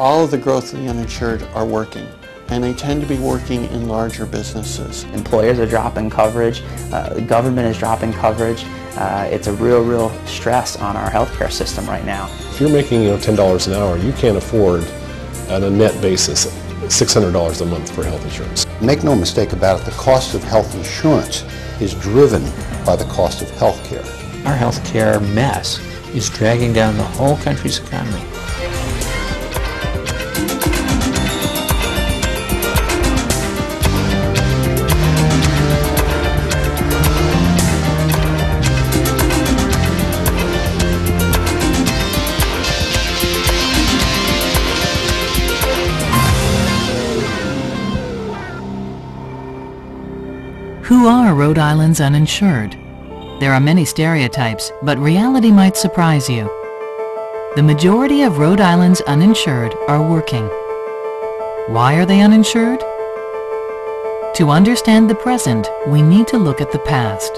All of the growth of the uninsured are working, and they tend to be working in larger businesses. Employers are dropping coverage, the government is dropping coverage. It's a real stress on our healthcare system right now. If you're making $10 an hour, you can't afford on a net basis $600 a month for health insurance. Make no mistake about it, the cost of health insurance is driven by the cost of health care. Our healthcare mess is dragging down the whole country's economy. Who are Rhode Island's uninsured? There are many stereotypes, but reality might surprise you. The majority of Rhode Island's uninsured are working. Why are they uninsured? To understand the present, we need to look at the past.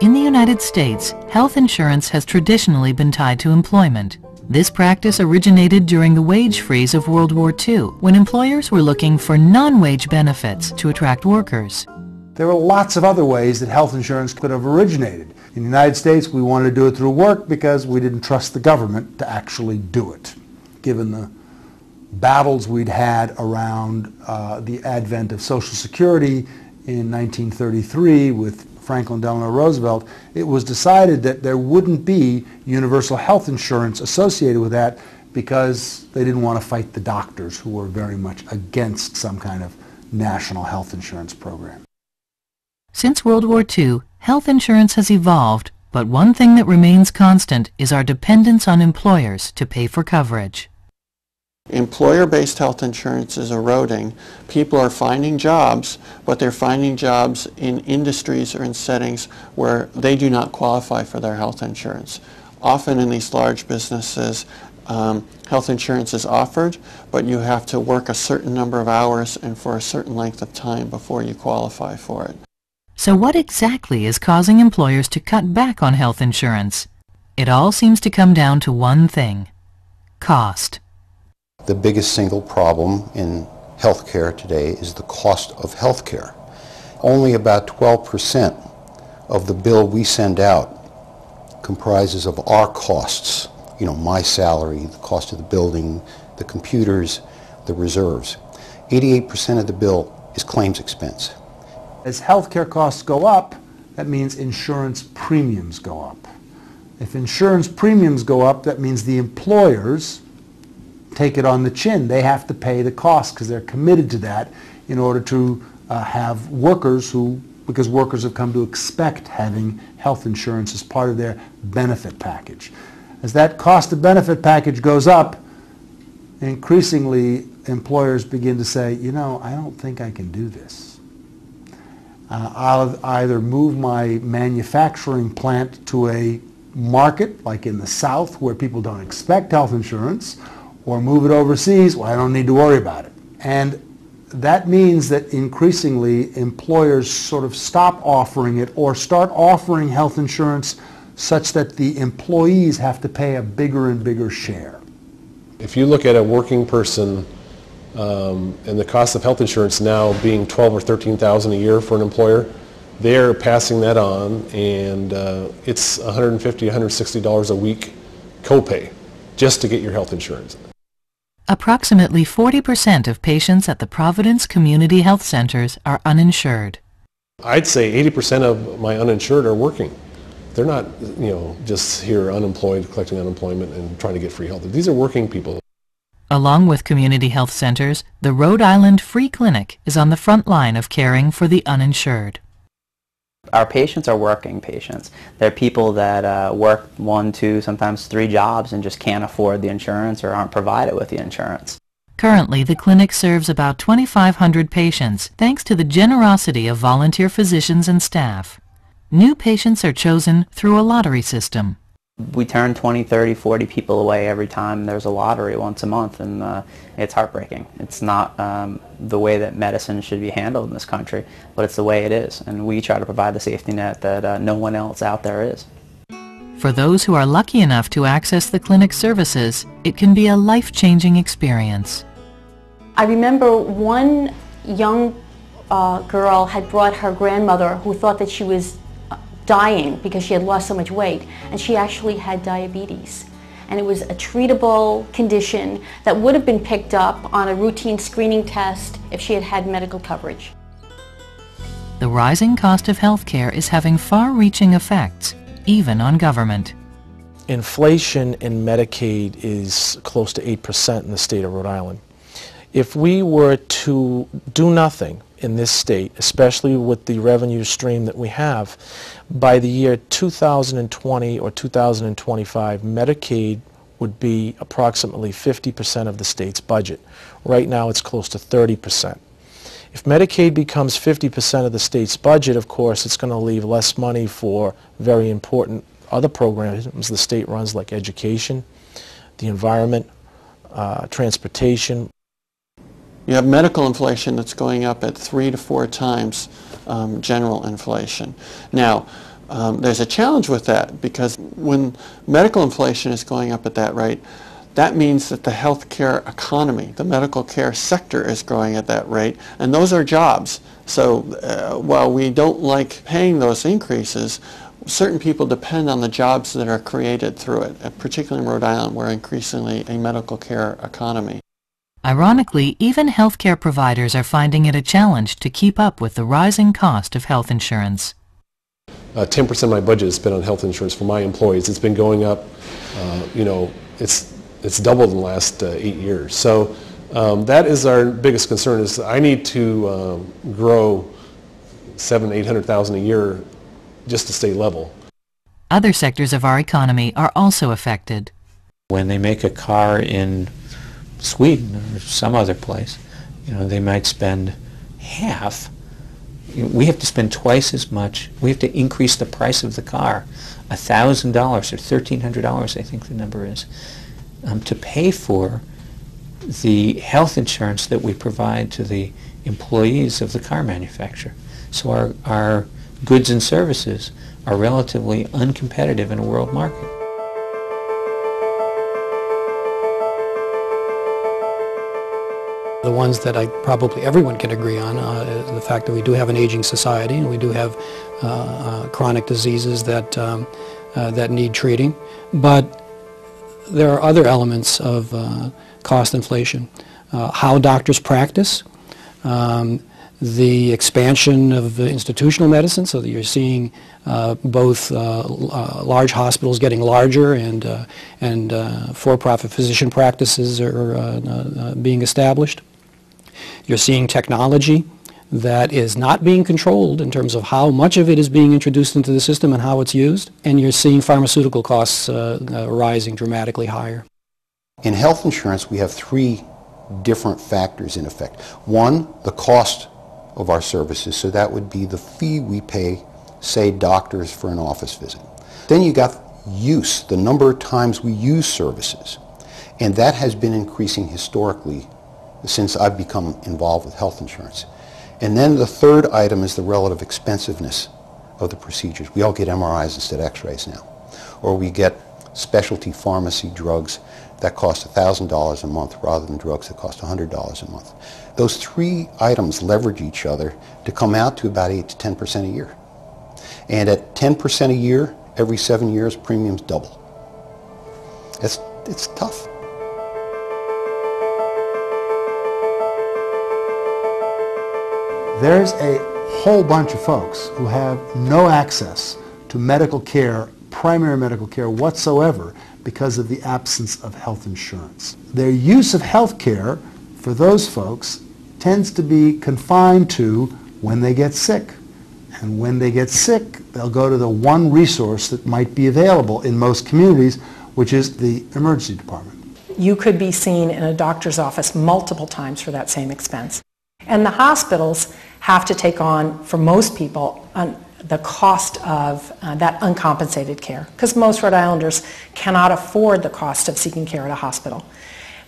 In the United States, health insurance has traditionally been tied to employment. This practice originated during the wage freeze of World War II, when employers were looking for non-wage benefits to attract workers. There were lots of other ways that health insurance could have originated. In the United States, we wanted to do it through work because we didn't trust the government to actually do it, given the battles we'd had around the advent of Social Security in 1933 with Franklin Delano Roosevelt. It was decided that there wouldn't be universal health insurance associated with that because they didn't want to fight the doctors who were very much against some kind of national health insurance program. Since World War II, health insurance has evolved, but one thing that remains constant is our dependence on employers to pay for coverage. Employer-based health insurance is eroding. People are finding jobs, but they're finding jobs in industries or in settings where they do not qualify for their health insurance. Often in these large businesses, health insurance is offered, but you have to work a certain number of hours and for a certain length of time before you qualify for it. So what exactly is causing employers to cut back on health insurance? It all seems to come down to one thing: cost. The biggest single problem in healthcare today is the cost of healthcare. Only about 12% of the bill we send out comprises of our costs. My salary, the cost of the building, the computers, the reserves. 88% of the bill is claims expense. As healthcare costs go up, that means insurance premiums go up. If insurance premiums go up, that means the employers take it on the chin. They have to pay the cost because they're committed to that in order to have workers because workers have come to expect having health insurance as part of their benefit package. As that cost of benefit package goes up, increasingly employers begin to say, I don't think I can do this. I'll either move my manufacturing plant to a market like in the South where people don't expect health insurance, or move it overseas where I don't need to worry about it. And that means that increasingly employers sort of stop offering it or start offering health insurance such that the employees have to pay a bigger and bigger share. If you look at a working person and the cost of health insurance now being $12,000 or $13,000 a year for an employer, they're passing that on, and it's $150, $160 a week copay just to get your health insurance. Approximately 40% of patients at the Providence Community Health Centers are uninsured. I'd say 80% of my uninsured are working. They're not, just here unemployed, collecting unemployment and trying to get free health. These are working people. Along with community health centers, the Rhode Island Free Clinic is on the front line of caring for the uninsured. Our patients are working patients. They're people that work 1, 2, sometimes 3 jobs and just can't afford the insurance or aren't provided with the insurance. Currently, the clinic serves about 2,500 patients, thanks to the generosity of volunteer physicians and staff. New patients are chosen through a lottery system. We turn 20, 30, 40 people away every time there's a lottery once a month, and it's heartbreaking. It's not the way that medicine should be handled in this country, but it's the way it is, and we try to provide the safety net that no one else out there is. For those who are lucky enough to access the clinic services, it can be a life-changing experience. I remember one young girl had brought her grandmother who thought that she was dying because she had lost so much weight, and she actually had diabetes. And it was a treatable condition that would have been picked up on a routine screening test if she had had medical coverage. The rising cost of healthcare is having far-reaching effects, even on government. Inflation in Medicaid is close to 8% in the state of Rhode Island. If we were to do nothing in this state, especially with the revenue stream that we have, by the year 2020 or 2025, Medicaid would be approximately 50% of the state's budget. Right now it's close to 30%. If Medicaid becomes 50% of the state's budget, of course, it's going to leave less money for very important other programs the state runs, like education, the environment, transportation. You have medical inflation that's going up at 3 to 4 times general inflation. Now, there's a challenge with that, because when medical inflation is going up at that rate, that means that the healthcare economy, the medical care sector, is growing at that rate, and those are jobs. So while we don't like paying those increases, certain people depend on the jobs that are created through it, particularly in Rhode Island, we're increasingly a medical care economy. Ironically, even healthcare providers are finding it a challenge to keep up with the rising cost of health insurance. 10% of my budget is spent on health insurance for my employees. It's been going up, it's doubled in the last 8 years. So that is our biggest concern, is I need to grow $700,000 to $800,000 a year just to stay level. Other sectors of our economy are also affected. When they make a car in Sweden or some other place, they might spend half. We have to spend twice as much. We have to increase the price of the car, $1,000 or $1,300, I think the number is, to pay for the health insurance that we provide to the employees of the car manufacturer. So our goods and services are relatively uncompetitive in a world market. The ones that probably everyone can agree on is the fact that we do have an aging society, and we do have chronic diseases that need treating. But there are other elements of cost inflation. How doctors practice, the expansion of institutional medicine, so that you're seeing both large hospitals getting larger and for-profit physician practices are being established. You're seeing technology that is not being controlled in terms of how much of it is being introduced into the system and how it's used, and you're seeing pharmaceutical costs rising dramatically higher. In health insurance, we have 3 different factors in effect. One, the cost of our services, so that would be the fee we pay, say, doctors for an office visit. Then you got use, the number of times we use services, and that has been increasing historically since I've become involved with health insurance. And then the third item is the relative expensiveness of the procedures. We all get MRIs instead of x-rays now, or we get specialty pharmacy drugs that cost $1,000 a month rather than drugs that cost $100 a month. Those 3 items leverage each other to come out to about 8 to 10% a year. And at 10% a year, every 7 years, premiums double. It's tough. There's a whole bunch of folks who have no access to medical care, primary medical care whatsoever, because of the absence of health insurance. Their use of health care for those folks tends to be confined to when they get sick. And when they get sick, they'll go to the one resource that might be available in most communities, which is the emergency department. You could be seen in a doctor's office multiple times for that same expense. And the hospitals have to take on, for most people, the cost of that uncompensated care, because most Rhode Islanders cannot afford the cost of seeking care at a hospital.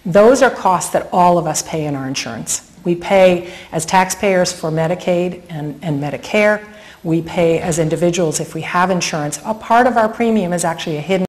Those are costs that all of us pay in our insurance. We pay as taxpayers for Medicaid and Medicare. We pay as individuals if we have insurance. A part of our premium is actually a hidden